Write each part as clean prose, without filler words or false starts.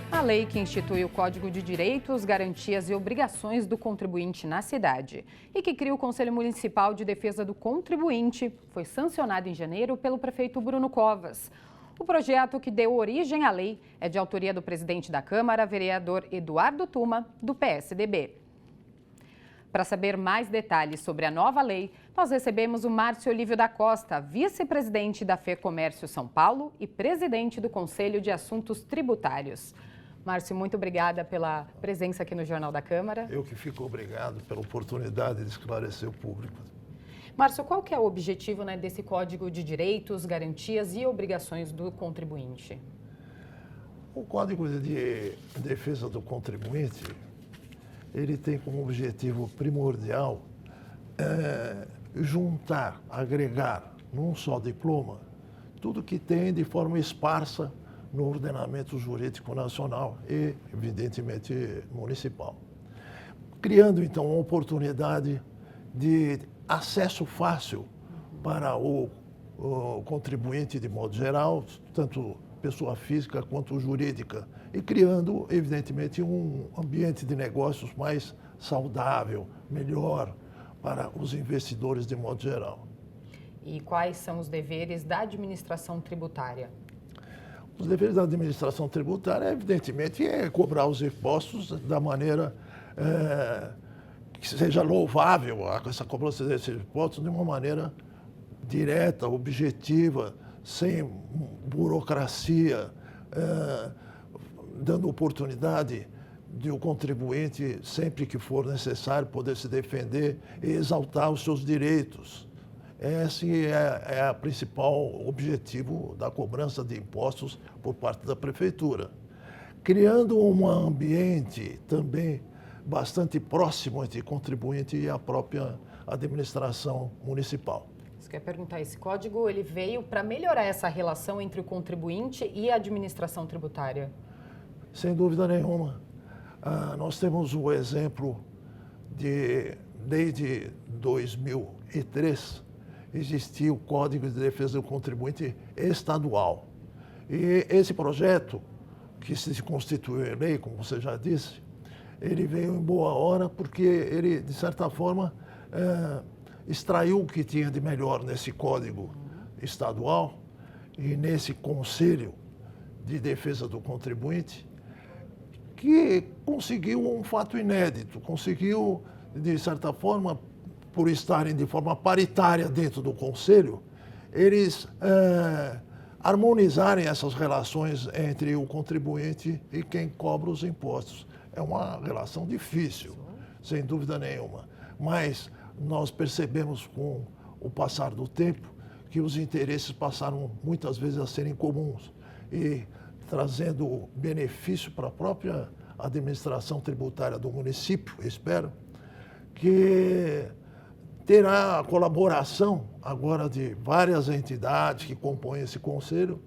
A lei que institui o Código de Direitos, Garantias e Obrigações do Contribuinte na cidade e que cria o Conselho Municipal de Defesa do Contribuinte foi sancionado em janeiro pelo prefeito Bruno Covas. O projeto que deu origem à lei é de autoria do presidente da Câmara, vereador Eduardo Tuma, do PSDB. Para saber mais detalhes sobre a nova lei, nós recebemos o Márcio Olívio da Costa, vice-presidente da FEComércio São Paulo e presidente do Conselho de Assuntos Tributários. Márcio, muito obrigada pela presença aqui no Jornal da Câmara. Eu que fico obrigado pela oportunidade de esclarecer o público. Márcio, qual que é o objetivo, desse Código de Direitos, Garantias e Obrigações do Contribuinte? O Código de Defesa do Contribuinte, ele tem como objetivo primordial juntar, agregar num só diploma tudo que tem de forma esparsa no ordenamento jurídico nacional e, evidentemente, municipal. Criando, então, uma oportunidade de acesso fácil para o contribuinte de modo geral, tanto pessoa física quanto jurídica, e criando, evidentemente, um ambiente de negócios mais saudável, melhor para os investidores de modo geral. E quais são os deveres da administração tributária? Os deveres da administração tributária, evidentemente, é cobrar os impostos da maneira que seja louvável, essa cobrança desses impostos de uma maneira direta, objetiva, sem burocracia, dando oportunidade de o contribuinte, sempre que for necessário, poder se defender e exaltar os seus direitos. Esse é o principal objetivo da cobrança de impostos por parte da Prefeitura. Criando um ambiente também bastante próximo entre contribuinte e a própria administração municipal. Você quer perguntar, esse código ele veio para melhorar essa relação entre o contribuinte e a administração tributária? Sem dúvida nenhuma. Nós temos o exemplo desde 2003, existia o Código de Defesa do Contribuinte estadual. E esse projeto, que se constituiu em lei, como você já disse, ele veio em boa hora porque ele, de certa forma, extraiu o que tinha de melhor nesse Código estadual e nesse Conselho de Defesa do Contribuinte, que conseguiu um fato inédito, conseguiu, de certa forma, por estarem de forma paritária dentro do Conselho, eles harmonizarem essas relações entre o contribuinte e quem cobra os impostos. É uma relação difícil, sem dúvida nenhuma, mas nós percebemos com o passar do tempo que os interesses passaram muitas vezes a serem comuns e trazendo benefício para a própria administração tributária do município, espero, que terá a colaboração agora de várias entidades que compõem esse conselho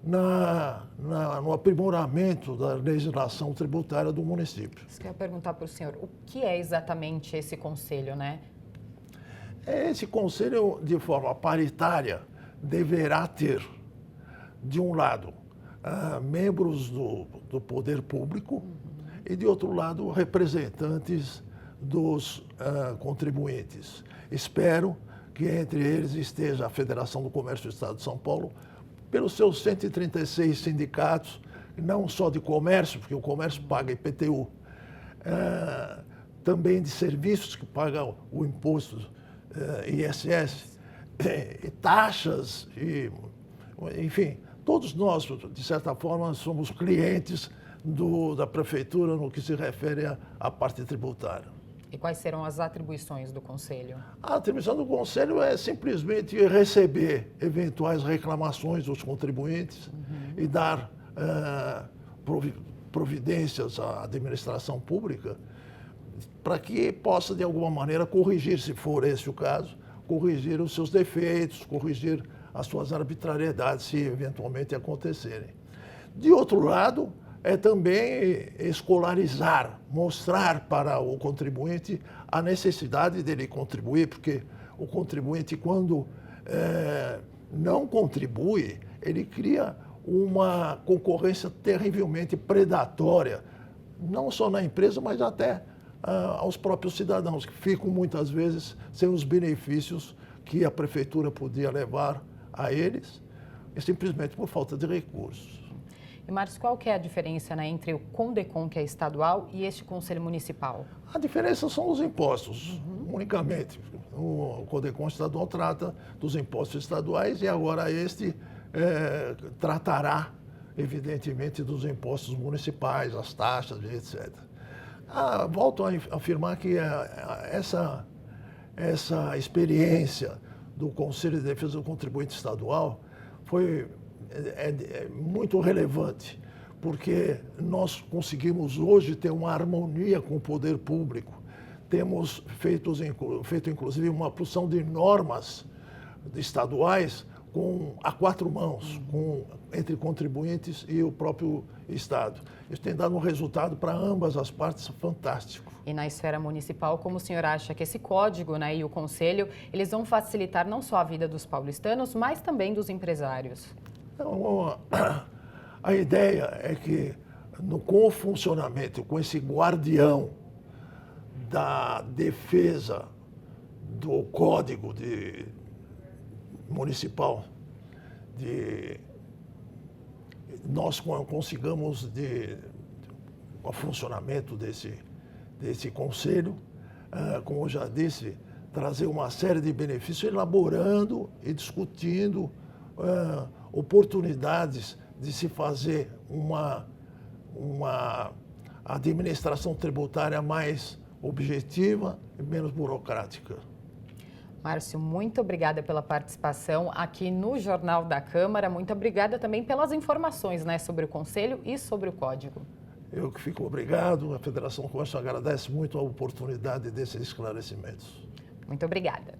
no aprimoramento da legislação tributária do município. Você quer perguntar para o senhor, o que é exatamente esse conselho, Esse conselho, de forma paritária, deverá ter, de um lado, membros do poder público e, de outro lado, representantes dos contribuintes. Espero que entre eles esteja a Federação do Comércio do Estado de São Paulo, pelos seus 136 sindicatos, não só de comércio, porque o comércio paga IPTU, também de serviços que pagam o imposto ISS, e taxas, enfim, todos nós, de certa forma, somos clientes da Prefeitura no que se refere à parte tributária. E quais serão as atribuições do Conselho? A atribuição do Conselho é simplesmente receber eventuais reclamações dos contribuintes e dar providências à administração pública para que possa, de alguma maneira, corrigir, se for esse o caso, corrigir os seus defeitos, corrigir as suas arbitrariedades, se eventualmente acontecerem. De outro lado, é também escolarizar, mostrar para o contribuinte a necessidade dele contribuir, porque o contribuinte, quando não contribui, ele cria uma concorrência terrivelmente predatória, não só na empresa, mas até aos próprios cidadãos, que ficam muitas vezes sem os benefícios que a prefeitura podia levar a eles, e simplesmente por falta de recursos. E, Márcio, qual que é a diferença, né, entre o CONDECOM, que é estadual, e este Conselho Municipal? A diferença são os impostos, unicamente. O CONDECOM estadual trata dos impostos estaduais e agora este tratará, evidentemente, dos impostos municipais, as taxas, etc. Volto a afirmar que essa experiência do Conselho de Defesa do Contribuinte Estadual foi muito relevante, porque nós conseguimos hoje ter uma harmonia com o poder público. Temos feito inclusive, uma porção de normas estaduais a quatro mãos, entre contribuintes e o próprio Estado. Isso tem dado um resultado para ambas as partes fantástico. E na esfera municipal, como o senhor acha que esse código, né, e o conselho, eles vão facilitar não só a vida dos paulistanos, mas também dos empresários? Então, a ideia é que, com o funcionamento, com esse guardião da defesa do Código Municipal, nós consigamos, o funcionamento desse conselho, como eu já disse, trazer uma série de benefícios, elaborando e discutindo oportunidades de se fazer uma administração tributária mais objetiva e menos burocrática. Márcio, muito obrigada pela participação aqui no Jornal da Câmara. Muito obrigada também pelas informações, né, sobre o Conselho e sobre o Código. Eu que fico obrigado. A Federação Comércio agradece muito a oportunidade desses esclarecimentos. Muito obrigada.